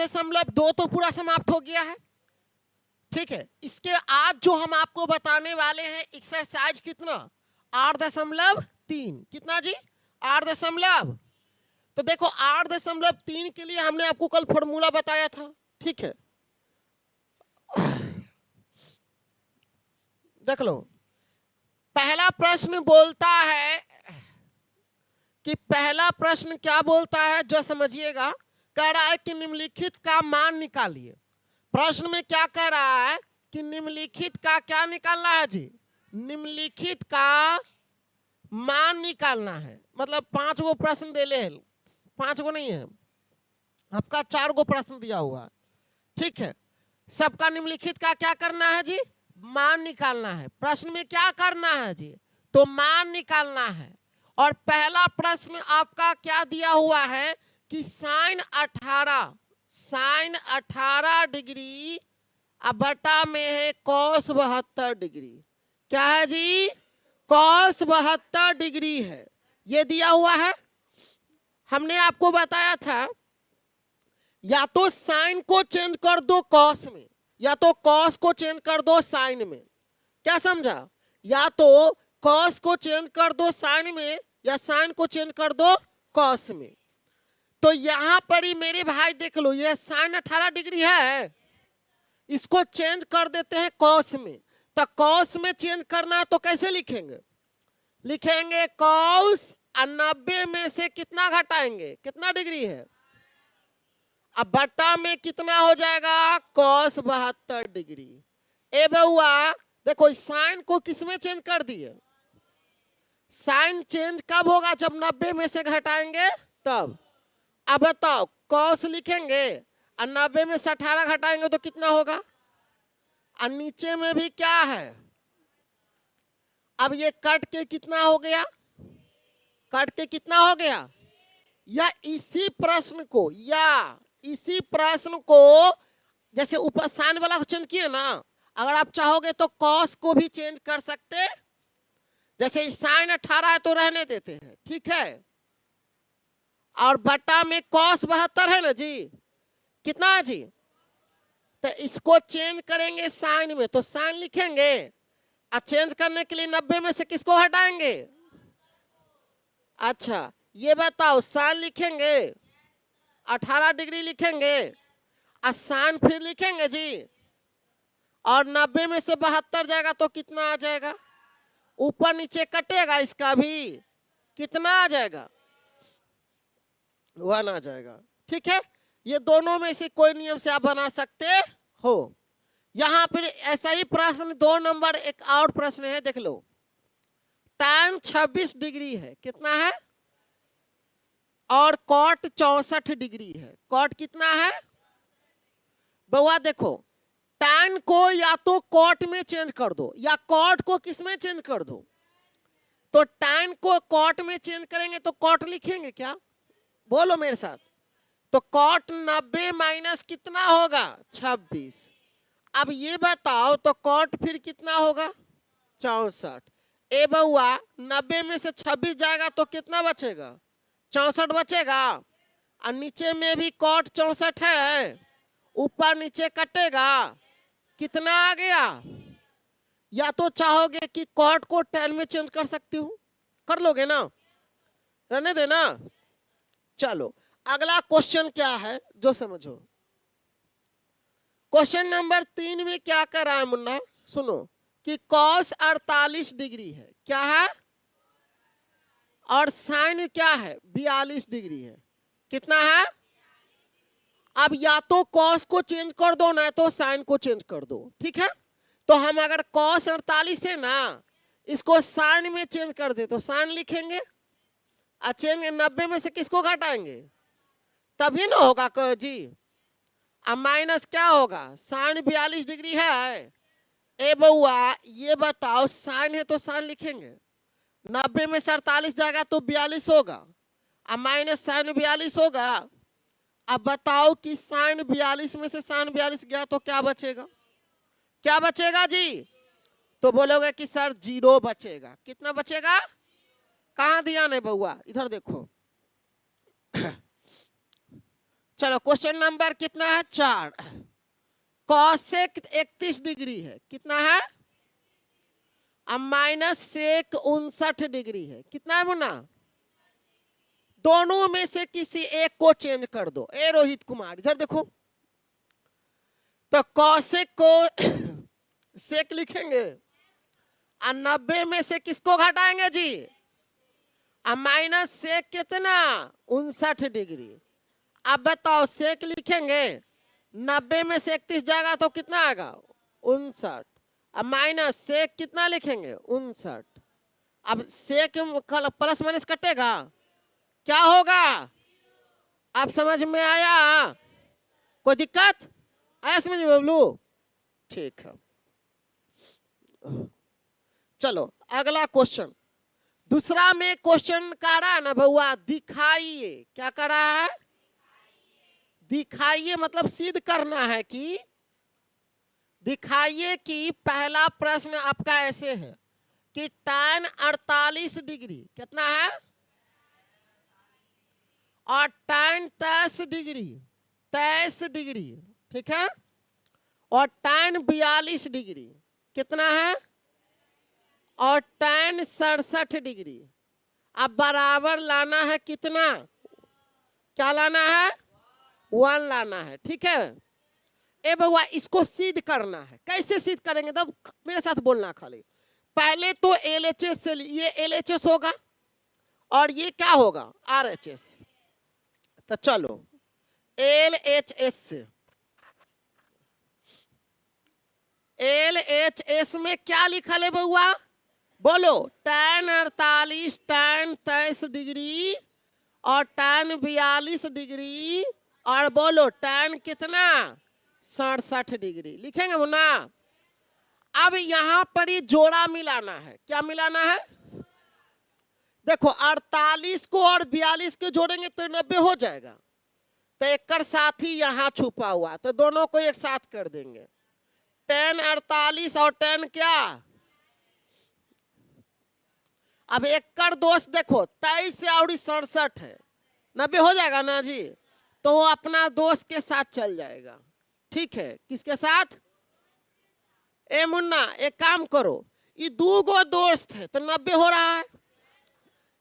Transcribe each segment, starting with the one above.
8.2 तो पूरा समाप्त हो गया है। ठीक है, इसके आज जो हम आपको बताने वाले हैं एक्सरसाइज कितना 8.3 कितना जी 8 तो देखो 8.3 के लिए हमने आपको कल फॉर्मूला बताया था। ठीक है, देख लो, पहला प्रश्न बोलता है कि पहला प्रश्न क्या बोलता है जो समझिएगा, कह रहा है कि निम्नलिखित का मान निकालिए। प्रश्न में क्या कह रहा है कि निम्नलिखित का क्या निकालना है जी, निम्नलिखित का मान निकालना है। मतलब 5 गो प्रश्न दे ले, 5 गो नहीं है आपका, 4 गो प्रश्न दिया हुआ है। ठीक है, सबका निम्नलिखित का क्या करना है जी, मान निकालना है। प्रश्न में क्या करना है जी, तो मान निकालना है। और पहला प्रश्न आपका क्या दिया हुआ है कि साइन 18 डिग्री अब बटा में है कॉस 72 डिग्री। क्या है जी, कॉस 72 डिग्री है, ये दिया हुआ है। हमने आपको बताया था या तो साइन को चेंज कर दो कॉस में, या तो कॉस को चेंज कर दो साइन में। क्या समझा, या तो कॉस को चेंज कर दो साइन में, या साइन को चेंज कर दो कॉस में। तो यहां पर ही मेरे भाई देख लो, ये साइन 18 डिग्री है, इसको चेंज कर देते हैं कॉस में। तो कॉस में चेंज करना है तो कैसे लिखेंगे, लिखेंगे कॉस 90 में से कितना घटाएंगे, कितना डिग्री है, अब बटा में कितना हो जाएगा कॉस 72 डिग्री। ए बउआ देखो, साइन को किस में चेंज कर दिए, साइन चेंज कब होगा, जब 90 में से घटाएंगे तब। अब बताओ कॉस लिखेंगे और 90 में से 18 घटाएंगे तो कितना होगा, और नीचे में भी क्या है, अब ये कट के कितना हो गया, कट के कितना हो गया, या इसी प्रश्न को, या इसी प्रश्न को जैसे ऊपर साइन वाला को चेंज किए ना, अगर आप चाहोगे तो कॉस को भी चेंज कर सकते। जैसे साइन 18 है तो रहने देते हैं, ठीक है, और बटा में कॉस 72 है ना जी, कितना है जी, तो इसको चेंज करेंगे साइन में, तो साइन लिखेंगे और चेंज करने के लिए 90 में से किसको हटाएंगे। अच्छा ये बताओ, साइन लिखेंगे 18 डिग्री लिखेंगे और साइन फिर लिखेंगे जी, और 90 में से 72 जाएगा तो कितना आ जाएगा, ऊपर नीचे कटेगा इसका भी, कितना आ जाएगा 1 आ जाएगा। ठीक है, ये दोनों में से कोई नियम से आप बना सकते हो। यहां पर ऐसा ही प्रश्न 2 नंबर एक और प्रश्न है, देख लो, tan 26 डिग्री है, कितना है, और कॉट 64 डिग्री है। कॉट कितना है बउआ, देखो tan को या तो कॉट में चेंज कर दो, या कॉट को किस में चेंज कर दो, तो tan को कॉट में चेंज करेंगे तो कॉट लिखेंगे क्या, बोलो मेरे साथ, तो कॉट 90 माइनस कितना होगा 26। अब ये बताओ तो कॉट फिर कितना होगा 64। ए बउआ 90 में से 26 जाएगा तो कितना बचेगा 64 बचेगा, और नीचे में भी कॉट 64 है, ऊपर नीचे कटेगा, कितना आ गया। या तो चाहोगे कि कॉट को tan में चेंज कर सकती हूँ, कर लोगे ना, रहने देना। चलो अगला क्वेश्चन क्या है जो समझो। क्वेश्चन नंबर 3 में क्या कर रहा है मुन्ना, सुनो, कि कॉस 48 डिग्री है, क्या है, और साइन क्या है 42 डिग्री है, कितना है। अब या तो कॉस को चेंज कर दो ना तो साइन को चेंज कर दो। ठीक है, तो हम अगर कॉस 48 है ना, इसको साइन में चेंज कर दे तो साइन लिखेंगे, और चेंज 90 में से किसको घटाएंगे, तभी ना होगा जी। अब माइनस क्या होगा, साइन 42 डिग्री है। ए बउआ ये बताओ, साइन है तो साइन लिखेंगे, 90 में से 48 जाएगा तो 42 होगा, अब माइनस साइन 42 होगा। अब बताओ कि साइन 42 में से साइन 42 गया तो क्या बचेगा, क्या बचेगा जी, तो बोलोगे कि सर 0 बचेगा। कितना बचेगा, कहां दिया नहीं बउआ, इधर देखो चलो क्वेश्चन नंबर कितना है 4। कॉसेक 31 डिग्री है, कितना है? अब माइनस सेक 59 डिग्री है, कितना है मुन्ना? दोनों में से किसी एक को चेंज कर दो। ए रोहित कुमार इधर देखो, तो कॉसेक को सेक लिखेंगे और 90 में से किसको घटाएंगे जी? अब माइनस सेक कितना 59 डिग्री। अब बताओ सेक लिखेंगे 90 में से 31 जाएगा तो कितना आएगा 59। अब माइनस सेक कितना लिखेंगे 59। अब सेक प्लस माइनस कटेगा, क्या होगा? आप समझ में आया? कोई दिक्कत आया समझ में बबलू? ठीक है, चलो अगला क्वेश्चन। दूसरा में क्वेश्चन का रहा है ना भैया, दिखाइए। क्या कर रहा है? दिखाइए मतलब सिद्ध करना है कि, दिखाइए कि पहला प्रश्न आपका ऐसे है कि tan 48 डिग्री कितना है और tan 23 डिग्री 23 डिग्री, ठीक है, और tan 42 डिग्री कितना है और tan 67 डिग्री। अब बराबर लाना है कितना? क्या लाना है? 1 लाना है, ठीक है। ए बउआ इसको सिद्ध करना है। कैसे सिद्ध करेंगे? तब मेरे साथ बोलना खाली। पहले तो LHS से, ये LHS होगा और ये क्या होगा RHS। तो चलो LHS से, LHS में क्या लिखा है बउआ? बोलो tan 48 tan 23 डिग्री और tan 42 डिग्री और बोलो tan कितना 67 डिग्री लिखेंगे मुन्ना। अब यहां पर ही जोड़ा मिलाना है। क्या मिलाना है? देखो 48 को और 42 को जोड़ेंगे तो 90 हो जाएगा। तो एक साथी यहां छुपा हुआ, तो दोनों को एक साथ कर देंगे। tan 48 और tan क्या? अब एक कर दोस्त देखो 23 से और 67 है, 90 हो जाएगा ना जी। तो वो अपना दोस्त के साथ चल जाएगा, ठीक है। किसके साथ? ए मुन्ना एक काम करो, ये 2 गो दोस्त है तो 90 हो रहा है।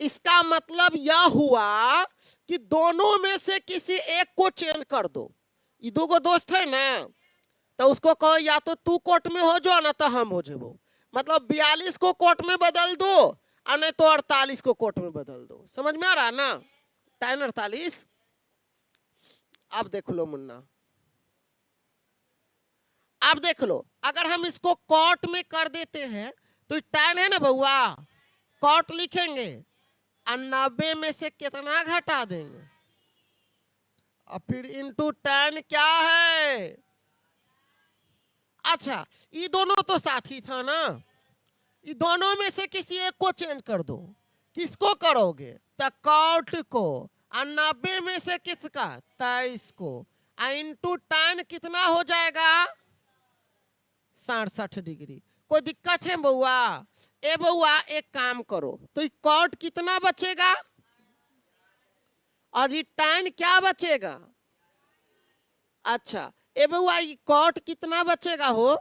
इसका मतलब यह हुआ कि दोनों में से किसी एक को चेंज कर दो। ये 2 गो दोस्त है ना, तो उसको कहो या तो तू कोर्ट में हो जाओ ना तो हम हो जाओ। मतलब 42 को कोर्ट में बदल दो और नहीं तो 48 को कोर्ट में बदल दो। समझ में आ रहा ना? tan 48। अब देख लो मुन्ना, अब देख लो, अगर हम इसको कॉट में कर देते हैं तो tan है ना बउआ, कॉट लिखेंगे और 90 में से कितना घटा देंगे और फिर इनटू tan क्या है। अच्छा ये दोनों तो साथी था ना, ये दोनों में से किसी एक को चेंज कर दो। किसको करोगे? तो कॉट को, और 90 में से किसका 23 को, और इनटू tan कितना हो जाएगा 67 डिग्री। कोई दिक्कत है बउआ? ए बउआ एक काम करो, तो कॉट कितना बचेगा और ये tan क्या बचेगा? अच्छा ए बउआ ये कॉट कितना बचेगा हो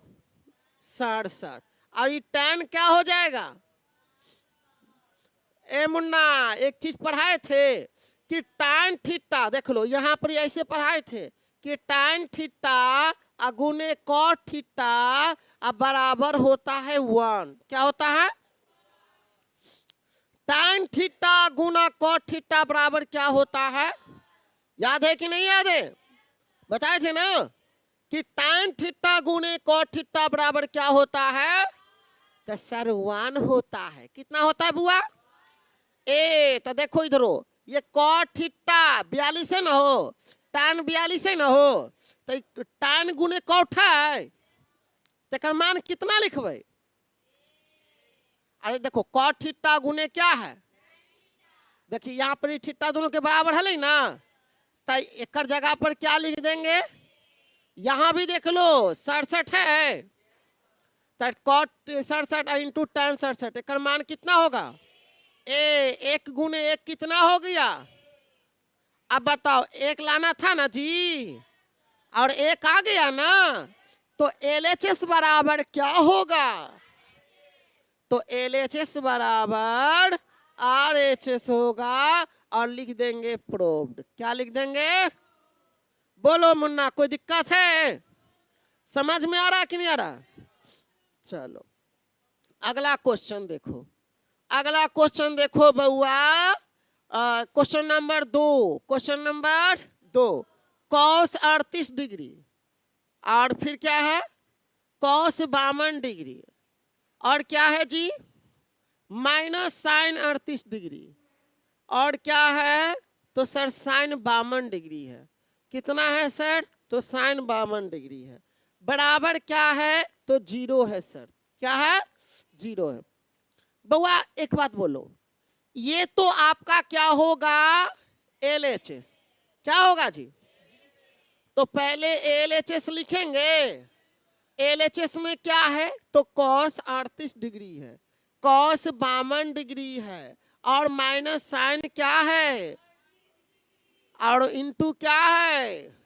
67 और ये tan क्या हो जाएगा? ए मुन्ना एक चीज पढ़ाए थे कि tan थीटा, देख लो यहाँ पर ऐसे पढ़ाए थे कि tan थीटा गुने कॉट थीटा अब बराबर होता है 1। क्या होता है? tan थीटा गुना कॉट थीटा बराबर क्या होता है? याद है कि नहीं याद है? बताए थे ना कि tan थीटा गुने कॉट थीटा बराबर क्या होता है? तो सर 1 होता है। कितना होता है बुआ? ए तो देखो इधरो, ये कॉट थीटा 42 है ना हो, tan 42 है ना हो, तो tan गुने कॉट है, तो मान कितना लिखबे? अरे देखो कॉट थीटा गुने क्या है, देखिए यहाँ पर थीटा दोनों के बराबर है ना, तो एक जगह पर क्या लिख देंगे? यहाँ भी देख लो 67 है, तो कॉट 67 इंटू tan 67, एक मान कितना होगा? ए 1 गुने 1 कितना हो गया? अब बताओ, एक लाना था ना जी, और एक आ गया ना, तो LHS बराबर क्या होगा? तो LHS बराबर RHS होगा, और लिख देंगे प्रोब्ड। क्या लिख देंगे? बोलो मुन्ना, कोई दिक्कत है? समझ में आ रहा कि नहीं आ रहा? चलो अगला क्वेश्चन देखो, अगला क्वेश्चन देखो बउआ, question number 2, question number 2, cos 38 degree, और फिर क्या है? cos 52 डिग्री, और क्या है जी? माइनस sin 38 डिग्री, और क्या है? तो सर sin 52 डिग्री है। कितना है सर? तो sin 52 डिग्री है। बराबर क्या है? तो 0 है सर। क्या है? 0 है। बउआ एक बात बोलो, ये तो आपका क्या होगा? LHS। क्या होगा जी? तो पहले LHS लिखेंगे। LHS में क्या है? तो cos 38 डिग्री है, cos 52 डिग्री है, और माइनस साइन क्या है? और इंटू क्या है?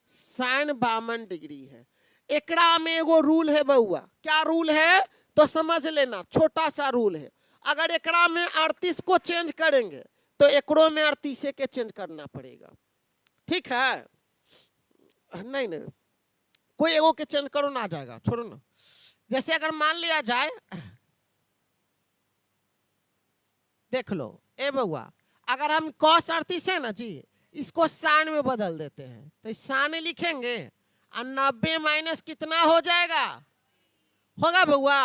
साइन 52 डिग्री है। एकड़ा में एगो रूल है बउआ। क्या रूल है? तो समझ लेना, छोटा सा रूल है। अगर एकड़ा में 38 को चेंज करेंगे तो एकड़ों में 38 के चेंज करना पड़ेगा। ठीक है? नहीं नहीं, कोई एगो के चेंज करो ना, आ जाएगा, छोड़ो ना। जैसे अगर मान लिया जाए, देख लो ए बउआ, अगर हम cos 38 है ना जी, इसको साइन में बदल देते हैं, तो साइन लिखेंगे, और 90 माइनस कितना हो जाएगा? होगा बउआ?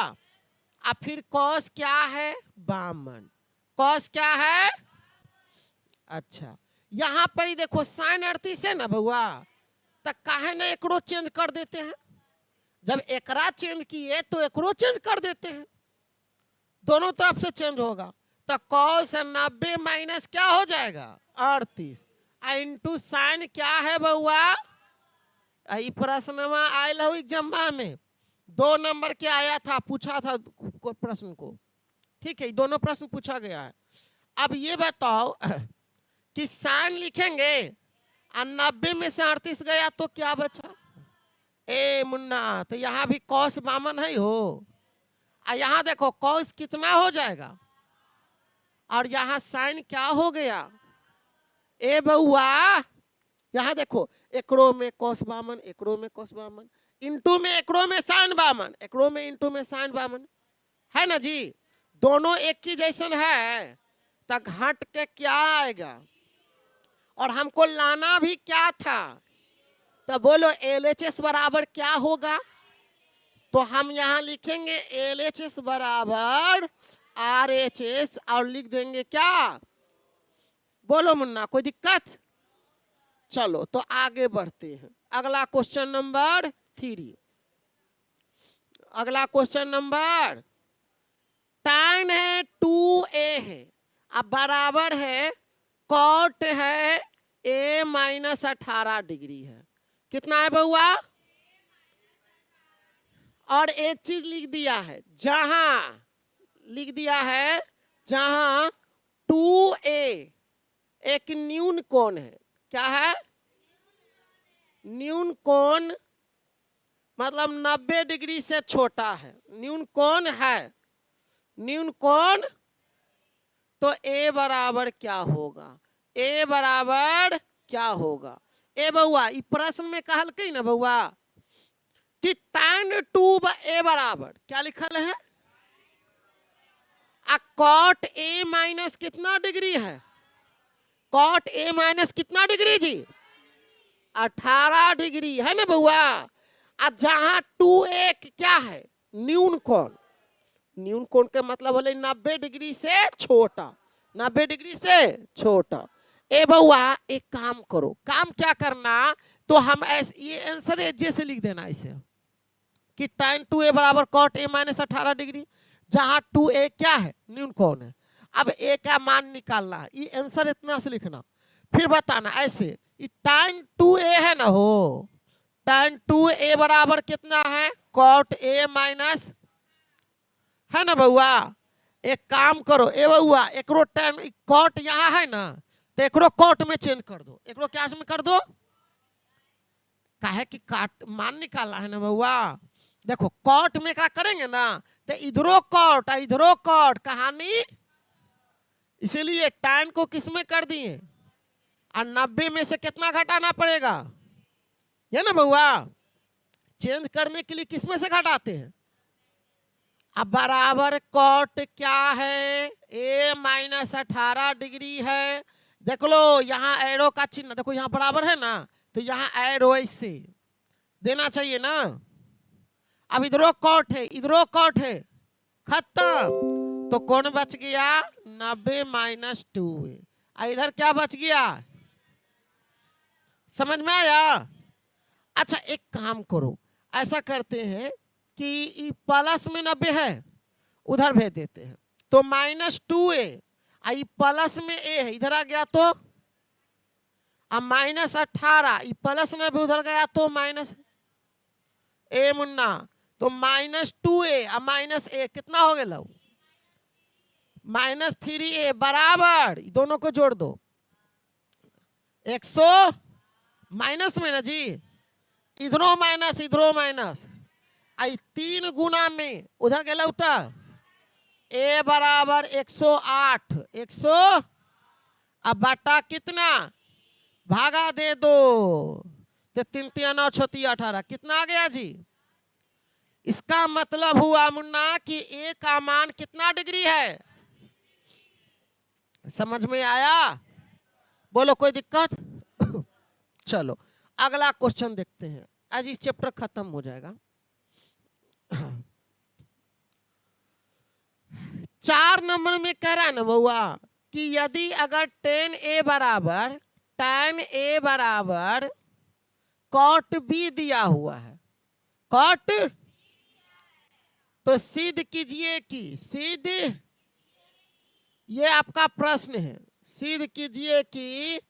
और फिर cos क्या है? 52। cos क्या है? अच्छा, यहाँ पर ही देखो साइन 38 है ना बउआ, तो काहे ना एकड़ो चेंज कर देते हैं। जब एकरा चेंज किए तो एकड़ो चेंज कर देते हैं, दोनों तरफ से चेंज होगा। तो cos 90 माइनस क्या हो जाएगा? 38, इंटू साइन क्या है बउआ? प्रश्न आयल हो एग्जाम में, 2 नंबर के आया था, पूछा था प्रश्न को। ठीक है, दोनों प्रश्न पूछा गया है। अब ये बताओ कि साइन लिखेंगे और 90 में से 38 गया तो क्या बचा? ए मुन्ना, तो यहाँ भी cos 52 है हो, और यहाँ देखो cos कितना हो जाएगा, और यहाँ साइन क्या हो गया? ए बउआ, यहाँ देखो एकड़ों में cos 52, एकड़ों में cos 52, इंटू में एकड़ों में sin 52, एकड़ों में इंटू में sin 52, है ना जी? दोनों एक ही जैसन है, तो घट के क्या आएगा? और हमको लाना भी क्या था? तो बोलो LHS बराबर क्या होगा? तो हम यहाँ लिखेंगे LHS बराबर RHS, और लिख देंगे क्या? बोलो मुन्ना, कोई दिक्कत? चलो तो आगे बढ़ते हैं। अगला क्वेश्चन नंबर 3, अगला क्वेश्चन नंबर, tan है 2a है, अब बराबर है cot है a माइनस 18 डिग्री है। कितना है बउआ? और एक चीज लिख दिया है, जहां लिख दिया है जहां 2a एक न्यून कोण है। क्या है? न्यून कोण मतलब 90 डिग्री से छोटा है, न्यून कोण है, न्यून कोण। तो a बराबर क्या होगा? a बराबर क्या होगा? ए बउआ, इस प्रश्न में कहल कही ना बउआ कि tan 2a बराबर क्या लिखल है? cot a माइनस कितना डिग्री है? cot a माइनस कितना डिग्री जी? 18 डिग्री है ना बउआ। जहां 2a क्या है? न्यून कोण। न्यून कोण के मतलब है 90 डिग्री से छोटा, 90 डिग्री से छोटा। ए बउआ एक काम करो, काम क्या करना, तो हम ऐसे ये आंसर जैसे लिख देना ऐसे कि tan 2a बराबर cot a माइनस 18 डिग्री, जहां 2a क्या है? न्यून कोण है। अब a का मान निकालना है, ये आंसर इतना से लिखना, फिर बताना ऐसे tan 2a है ना हो, tan 2a बराबर कितना है? cot a माइनस, है ना बउआ। एक काम करो ए बउआ, एकरो tan cot यहाँ है ना, तो एकरो कॉट में चेंज कर दो, एकरो क्या में कर दो, काहे कि काट मान निकालना है ना बउआ। देखो कॉट में क्या करेंगे ना, तो इधरो कॉट इधरो कॉट, कहानी। इसीलिए tan को किस में कर दिए, और 90 में से कितना घटाना पड़ेगा, ये ना बउआ। चेंज करने के लिए किस में से घटाते हैं। अब बराबर कॉट क्या है, a माइनस 18 डिग्री है। देख लो यहाँ एरो का चिन्ह, देखो यहाँ बराबर है ना, तो यहाँ एरो ऐसे देना चाहिए ना। अब इधरो कॉट है, इधरो कॉट है, खत्म। तो कौन बच गया, 90 माइनस 2। इधर क्या बच गया, समझ में आया। अच्छा एक काम करो, ऐसा करते हैं कि प्लस में 90 है, उधर भेज देते हैं, तो -2a, प्लस में a है, इधर आ गया, तो अब -18, प्लस में भी उधर गया तो माइनस a मुन्ना, तो -2a और -a कितना हो गया, -3a बराबर, दोनों को जोड़ दो, 100 माइनस में ना जी, इधरो माइनस, 3 गुना में उधर गया उता, a बराबर 108, 100 अब बटा कितना, भागा दे दो, तो 3 3 9 6 18, कितना आ गया जी। इसका मतलब हुआ मुन्ना कि a का मान कितना डिग्री है, समझ में आया, बोलो कोई दिक्कत। चलो अगला क्वेश्चन देखते हैं, आज ये चैप्टर खत्म हो जाएगा। 4 नंबर में कह रहा है ना बउआ कि यदि अगर tan a बराबर cot b दिया हुआ है, cot, तो सिद्ध कीजिए कि सिद्ध, ये आपका प्रश्न है, सिद्ध कीजिए कि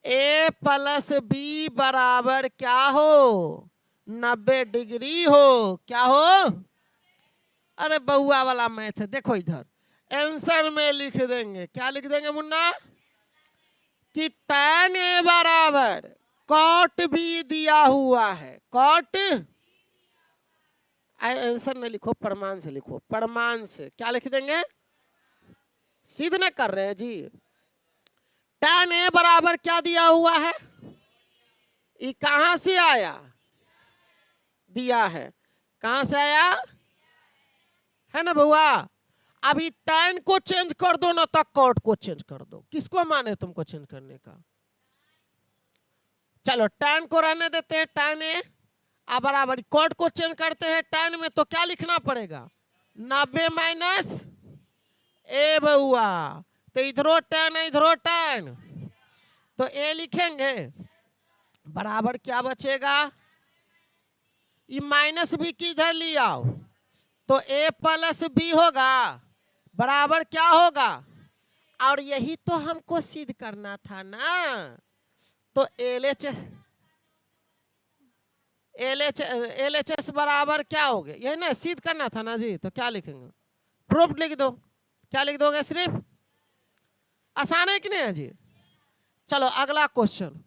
a प्लस b बराबर क्या हो, 90 डिग्री हो, क्या हो। अरे बहुआ वाला मैथ है, देखो इधर आंसर में लिख देंगे, क्या लिख देंगे मुन्ना, कि tan a बराबर cot b दिया हुआ है, cot, आंसर में लिखो, प्रमाण से लिखो, प्रमाण से क्या लिख देंगे, सिद्ध न कर रहे हैं जी। tan a बराबर क्या दिया हुआ है, ये कहां से आया, दिया है, कहां से आया है ना बउआ। अभी tan को चेंज कर दो ना, तक cot को चेंज कर दो, किसको माने तुमको चेंज करने का। चलो tan को रहने देते हैं, tan a, अब बराबर cot को चेंज करते हैं tan में, तो क्या लिखना पड़ेगा, 90 माइनस a बउआ, तो इधरो tan है, इधरो tan, तो a लिखेंगे, बराबर क्या बचेगा, ये माइनस b किधर ले आओ, तो a प्लस b होगा, बराबर क्या होगा, और यही तो हमको सिद्ध करना था ना, तो LHS बराबर क्या हो गया, यही ना सिद्ध करना था ना जी, तो क्या लिखेंगे, प्रूफ लिख दो, क्या लिख दोगे, सिर्फ, आसान है कि नहीं है जी। चलो अगला क्वेश्चन,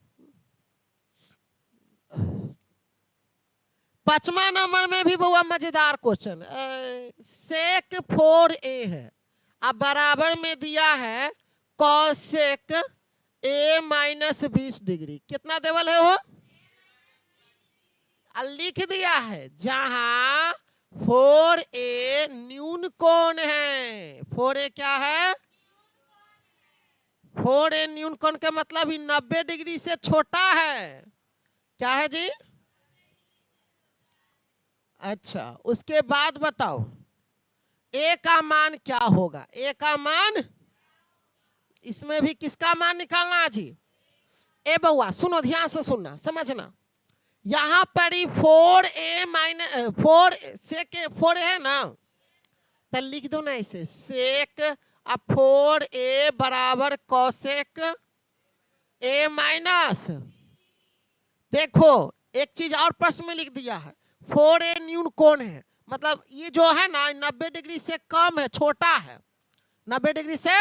5वां नंबर में भी बहुत मजेदार क्वेश्चन, सेक 4a है, अब बराबर में दिया है कॉसेक a माइनस 20 डिग्री, कितना देवल है वो, लिख दिया है, जहां 4a न्यून कोण है, 4a क्या है, 4a न्यून कोण का मतलब ही 90 डिग्री से छोटा है, क्या है जी। अच्छा उसके बाद बताओ a का मान क्या होगा, a का मान, इसमें भी किसका मान निकालना है जी, ए बउआ सुनो ध्यान से सुनना समझना, यहां पर ही 4a माइनस 4 सेक 4a है ना, तो लिख दो ना इसे, सेक अब 4a बराबर कॉसेक a माइनस, देखो एक चीज और प्रश्न में लिख दिया है, 4a न्यून कोण है, मतलब ये जो है ना 90 डिग्री से कम है, छोटा है, 90 डिग्री से,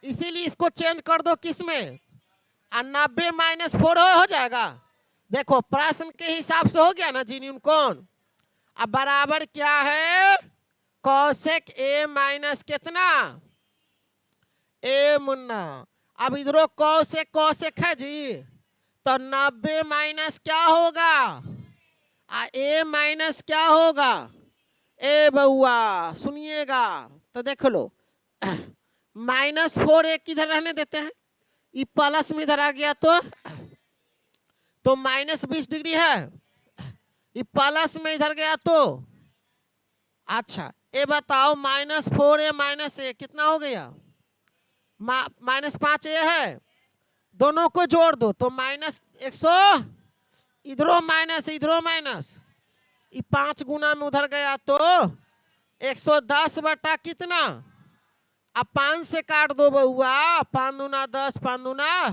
इसीलिए इसको चेंज कर दो किस में, 90 - 4 हो जाएगा। देखो प्रश्न के हिसाब से हो गया ना जी न्यूनकोण। अब बराबर क्या है, कौशेक ए माइनस कितना, ए मुन्ना। अब इधरो कौशेक कौशेक है जी, तो 90 - क्या होगा, ए माइनस क्या होगा, ए बउआ सुनिएगा तो देख लो, -4 एक इधर रहने देते हैं, ये प्लस में इधर आ गया तो -20 डिग्री है, ये प्लस में इधर गया तो, अच्छा ये बताओ -4 ए -a कितना हो गया, -5 ए है, दोनों को जोड़ दो तो -100, इधरो माइनस इधरो माइनस, ये 5 गुना में उधर गया तो 110 बटा कितना, अब 5 से काट दो बउआ, 5 दूना 10, 5 दूना,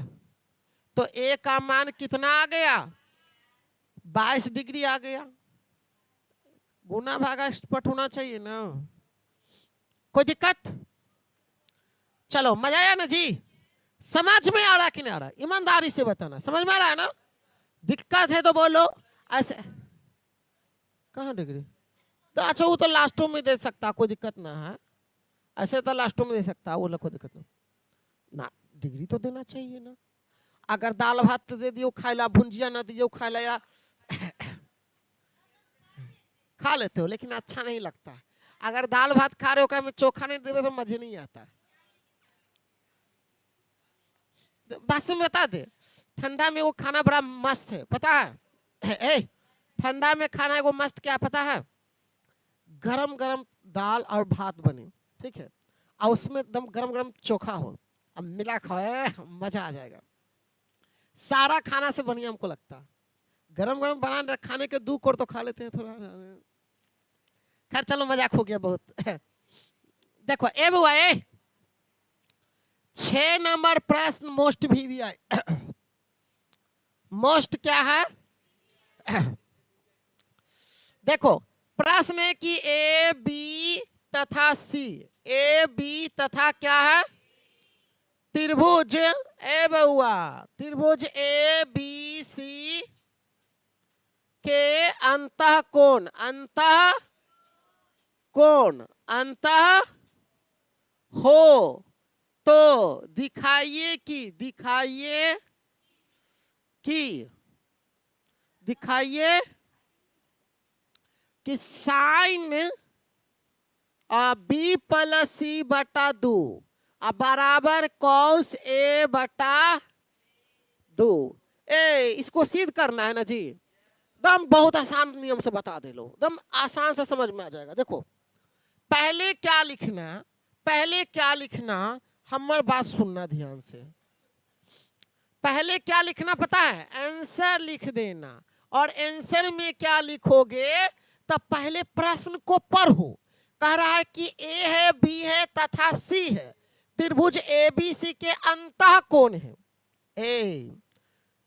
तो ए का मान कितना आ गया, 22 डिग्री आ गया। गुना भागा स्पट होना चाहिए ना, कोई दिक्कत, चलो मजा आया ना जी, समझ में आ रहा कि नहीं आ रहा, ईमानदारी से बताना, समझ में आ रहा है ना, दिक्कत है तो बोलो। ऐसे कहाँ डिग्री, तो अच्छा वो तो लास्टों में दे सकता, कोई दिक्कत ना है, ऐसे तो लास्टों में दे सकता, वो कोई दिक्कत ना, डिग्री तो देना चाहिए ना। अगर दाल भात दे दियो खाइला, भुंजिया ना दियो खाइला, या खा लेते हो लेकिन अच्छा नहीं लगता। अगर दाल भात खा रहे हो में चोखा नहीं देवे तो मजे नहीं आता। बस में बता दे, ठंडा में वो खाना बड़ा मस्त है, पता है, ठंडा में खाना है वो मस्त क्या पता है, गरम गरम दाल और भात बने, ठीक है, और उसमें एकदम गरम गरम चोखा हो, अब मिला खाओ मजा आ जाएगा। सारा खाना से बढ़िया हमको लगता, गरम गरम बना खाने के 2 कोर तो खा लेते हैं थोड़ा, खैर चलो मजाक हो गया बहुत। देखो ए बुआ, 6 नंबर प्रश्न मोस्ट VVI, मोस्ट क्या है, देखो प्रश्न है कि ए बी तथा सी, ए बी तथा क्या है, त्रिभुज, ए बउआ त्रिभुज ए बी सी के अंतः कोण, अंतः कोण, अंतः हो तो दिखाइए कि, दिखाइए कि, दिखाइए कि साइन बी प्लस सी बटा 2 बराबर कॉस ए बटा 2। इसको सिद्ध करना है ना जी, एकदम बहुत आसान नियम से बता दे लो, एकदम आसान से समझ में आ जाएगा। देखो पहले क्या लिखना, पहले क्या लिखना, हमारी बात सुनना ध्यान से, पहले क्या लिखना पता है, आंसर लिख देना, और आंसर में क्या लिखोगे, तब पहले प्रश्न को पढ़ो। कह रहा है कि ए है, बी है तथा सी है, त्रिभुज एबीसी के अंतः कोण है,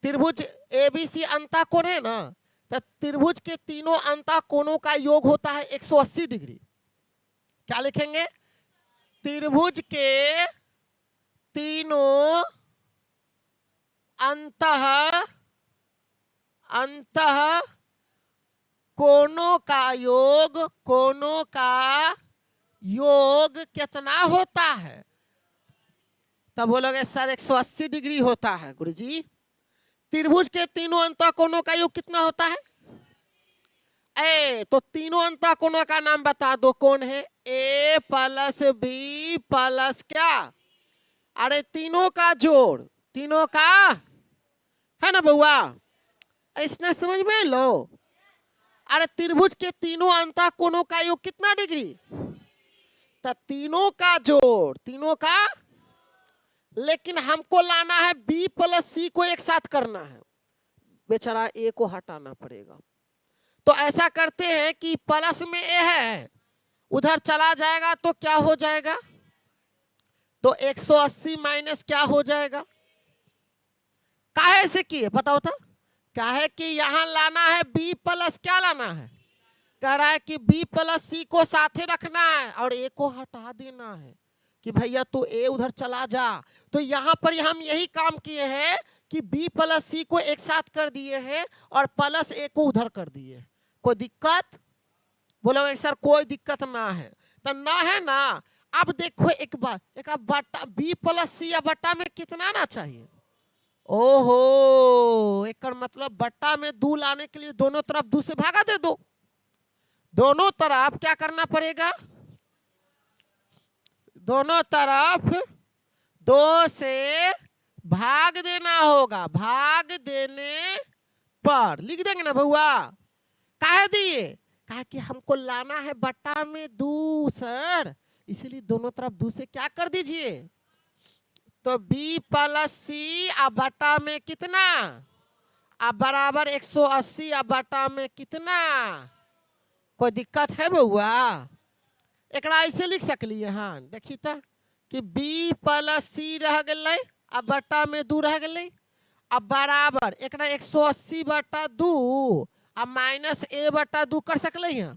त्रिभुज एबीसी अंतः कोण है ना, तो त्रिभुज के तीनों अंतः कोणों का योग होता है 180 डिग्री। क्या लिखेंगे, त्रिभुज के तीनों अंतः कोणों का योग, कोणों का योग कितना होता है, तब बोलोगे सर 180 डिग्री होता है। गुरुजी त्रिभुज के तीनों अंतः कोणों का योग कितना होता है, तो तीनों अंतः कोणों का नाम बता दो, कौन है, ए प्लस बी प्लस क्या, अरे तीनों का जोड़, तीनों का है ना बउआ, इसने समझ में लो। अरे त्रिभुज के तीनों अंतः कोणों का योग कितना डिग्री, तो तीनों का जोड़, तीनों का, लेकिन हमको लाना है बी प्लस सी को एक साथ करना है, बेचारा ए को हटाना पड़ेगा। तो ऐसा करते हैं कि प्लस में ए है, उधर चला जाएगा तो क्या हो जाएगा, तो 180 माइनस क्या हो जाएगा, काहे से किए पता होता, काहे कि यहां लाना है बी प्लस, क्या लाना है, कह रहा है कि बी प्लस सी को साथे रखना है और ए को हटा देना है, कि भैया तू ए उधर चला जा। तो यहाँ पर हम यही काम किए हैं कि बी प्लस सी को एक साथ कर दिए हैं और प्लस ए को उधर कर दिए। कोई दिक्कत? बोलो सर कोई दिक्कत ना है, तो ना है ना। अब देखो एक बार, एक बटा बी प्लस सी या बटा में कितना ना चाहिए? ओहो, एक मतलब बट्टा में 2 लाने के लिए दोनों तरफ 2 से भागा दे दो। दोनों तरफ क्या करना पड़ेगा? दोनों तरफ 2 से भाग देना होगा। भाग देने पर लिख देंगे ना भैया। काहे दिए? कहा कि हमको लाना है बट्टा में 2 सर, इसीलिए दोनों तरफ 2 से क्या कर दीजिए। तो b प्लस सी अब बटा में कितना? अब बराबर 180 अब बटा में कितना? कोई दिक्कत है बउआ? एक ऐसे लिख सकलिए। हाँ देखी तो कि b प्लस सी रह गए अब बटा में 2 रह गए। अब बराबर एक 180 बटा 2 अब माइनस a बटा 2 कर सकले हैं।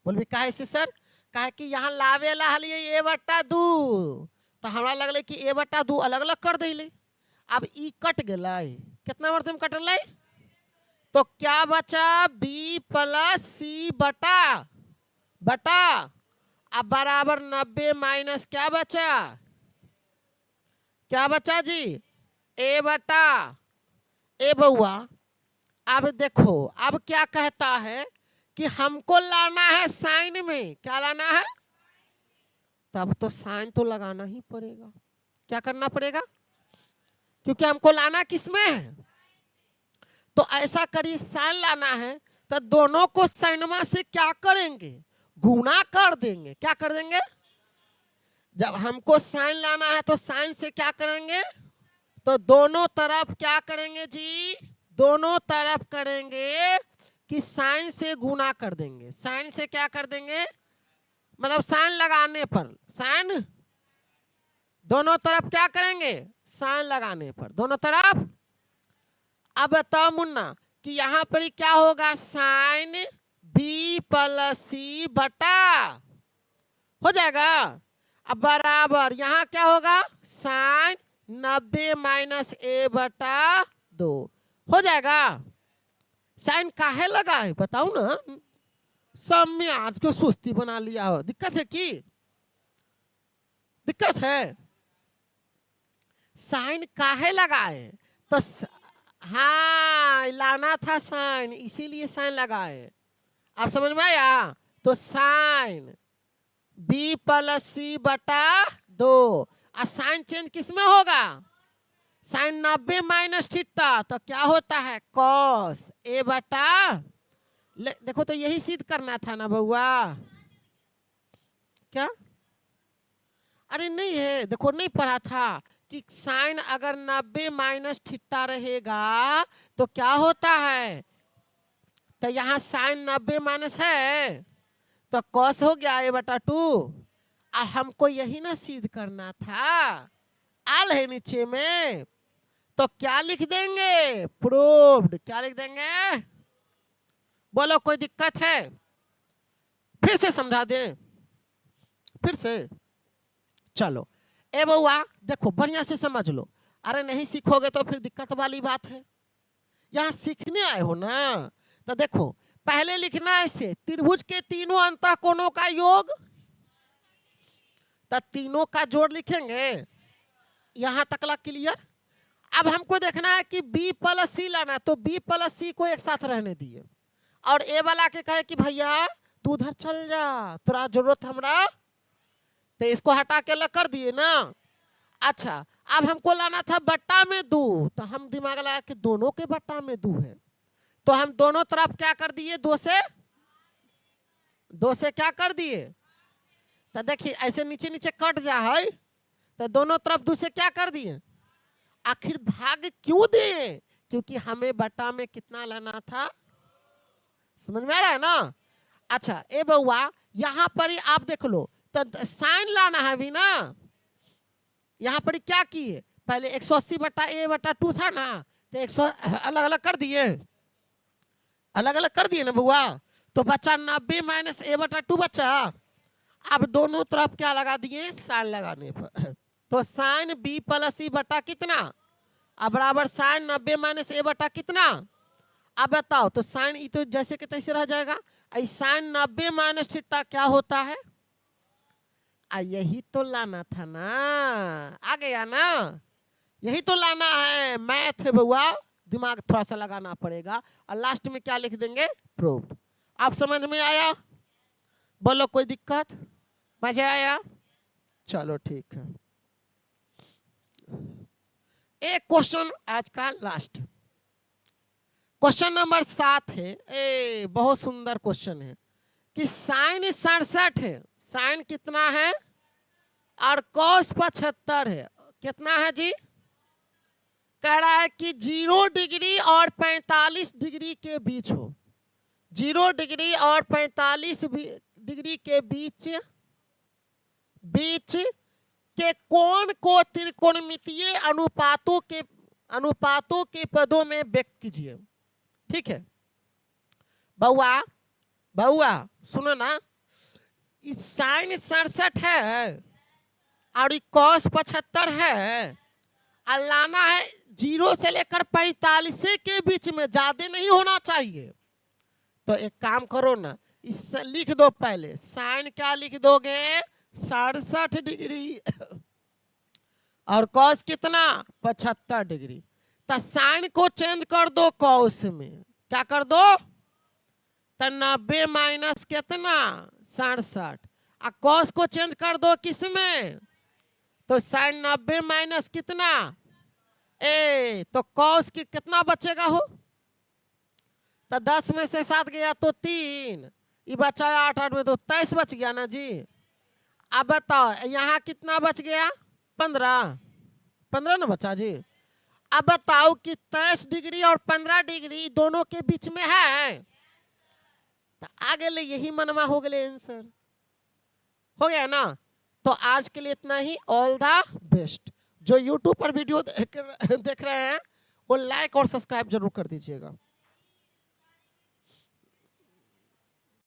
बोल भी काहे से सर? काहे कि यहाँ लावे ला हलिए a बटा 2, तो हमरा लगले कि a बटा 2 अलग अलग कर दिले। अब ई कट गए, कितना वर्तन कटल? तो क्या बचा? b प्लस सी बटा बटा अब बराबर 90 माइनस क्या बचा? क्या बचा जी? a बटा ए बउआ। अब देखो अब क्या कहता है कि हमको लाना है साइन में। क्या लाना है? तब तो साइन तो लगाना ही पड़ेगा। क्या करना पड़ेगा? क्योंकि हमको लाना किसमें है। तो ऐसा करिए, साइन लाना है तो दोनों को साइनमा से क्या करेंगे? गुणा कर देंगे। क्या कर देंगे? जब हमको साइन लाना है तो साइन से क्या करेंगे? तो दोनों तरफ क्या करेंगे जी? दोनों तरफ करेंगे कि साइन से गुणा कर देंगे। साइन से क्या कर देंगे? मतलब साइन लगाने पर, साइन दोनों तरफ क्या करेंगे? साइन लगाने पर दोनों तरफ। अब बताओ मुन्ना कि यहाँ पर क्या होगा? साइन बी प्लस सी बटा हो जाएगा। अब बराबर यहाँ क्या होगा? साइन 90 माइनस a बटा 2 हो जाएगा। साइन काहे लगा है बताओ ना। सब में आज को सुस्ती बना लिया हो। दिक्कत है कि दिक्कत है? साइन काहे लगाए? तो हाँ लाना था साइन, इसीलिए साइन लगाए। आप समझ में आया? तो साइन b प्लस सी बटा 2 और साइन चेंज किसमें होगा? साइन 90 माइनस थीटा तो क्या होता है? कॉस a बटा। देखो तो यही सिद्ध करना था ना बउआ। क्या? अरे नहीं है, देखो नहीं पढ़ा था कि साइन अगर 90 माइनस थीटा रहेगा तो क्या होता है? तो यहाँ साइन 90 माइनस है तो कॉस हो गया a बटा 2। और हमको यही ना सिद्ध करना था। आल है नीचे में, तो क्या लिख देंगे? प्रूव्ड। क्या लिख देंगे? बोलो कोई दिक्कत है? फिर से समझा दें, फिर से। चलो ए बउआ देखो बढ़िया से समझ लो। अरे नहीं सीखोगे तो फिर दिक्कत वाली बात है। यहाँ सीखने आए हो ना, तो देखो पहले लिखना है ऐसे, त्रिभुज के तीनों अंतःकोणों का योग। तो तीनों का जोड़ लिखेंगे। यहाँ तकला क्लियर। अब हमको देखना है कि b प्लस सी लाना, तो b प्लस सी को एक साथ रहने दिए और a वाला के कहे कि भैया तू उधर चल जा, थोड़ा जरूरत हमरा, तो इसको हटा के अलग कर दिए ना। अच्छा अब हमको लाना था बट्टा में 2, तो हम दिमाग लगा कि दोनों के बट्टा में 2 है, तो हम दोनों तरफ क्या कर दिए? 2 से क्या कर दिए? तो देखिए ऐसे नीचे नीचे कट जा है, तो दोनों तरफ 2 से क्या कर दिए? आखिर भाग क्यों दिए? क्योंकि हमें बट्टा में कितना लाना था। समझ में आ रहा है ना? अच्छा ए बउआ यहाँ पर ही आप देख लो, तो साइन लाना है भी ना। यहाँ पर क्या किए? पहले 180 बटा a बटा 2 था ना, तो 100 अलग अलग कर दिए। अलग अलग कर दिए ना बउआ, तो बचा 90 माइनस a बटा 2 बचा। अब दोनों तरफ क्या लगा दिए, साइन लगाने पर। तो साइन बी प्लस ई बटा कितना, अब बराबर साइन 90 माइनस ए बटा कितना। अब बताओ, तो साइन ई तो जैसे कि तैसे रह जाएगा। साइन 90 माइनस थीटा क्या होता है, यही तो लाना था ना, आ गया ना, यही तो लाना है। मैथ है बउआ, दिमाग थोड़ा सा लगाना पड़ेगा। और लास्ट में क्या लिख देंगे, प्रूव्ड। आप समझ में आया, बोलो कोई दिक्कत, मजा आया, चलो ठीक है। एक क्वेश्चन आज का लास्ट, क्वेश्चन नंबर 7 है। बहुत सुंदर क्वेश्चन है कि साइन 67 है, साइन कितना है, और कॉस 75 है, कितना है जी। कह रहा है कि 0 डिग्री और 45 डिग्री के बीच हो, 0 डिग्री और 45 डिग्री के बीच के कोण को त्रिकोणमितीय अनुपातों के पदों में व्यक्त कीजिए। ठीक है बउआ सुनो ना, इस साइन 67 है और कॉस 75 है, और लाना है 0 से लेकर 45 के बीच में, ज्यादा नहीं होना चाहिए। तो एक काम करो ना, इससे लिख दो पहले, साइन क्या लिख दोगे, 67 डिग्री और कॉस कितना 75 डिग्री। तो साइन को चेंज कर दो कॉस में, क्या कर दो, तो 90 माइनस कितना 67, और कॉस को चेंज कर दो किस में, तो साइन 90 माइनस कितना तो कॉस की कितना बचेगा हो, तो 10 में से 7 गया तो 3, ये बचा 8, 8 में तो 23 बच गया ना जी। अब बताओ यहाँ कितना बच गया, 15 ना बचा जी। अब बताओ कि 23 डिग्री और 15 डिग्री दोनों के बीच में है, तो आगे ले यही मनवा हो गए, आंसर हो गया ना। तो आज के लिए इतना ही, ऑल द बेस्ट। जो यूट्यूब पर वीडियो देख रहे हैं वो लाइक और सब्सक्राइब जरूर कर दीजिएगा।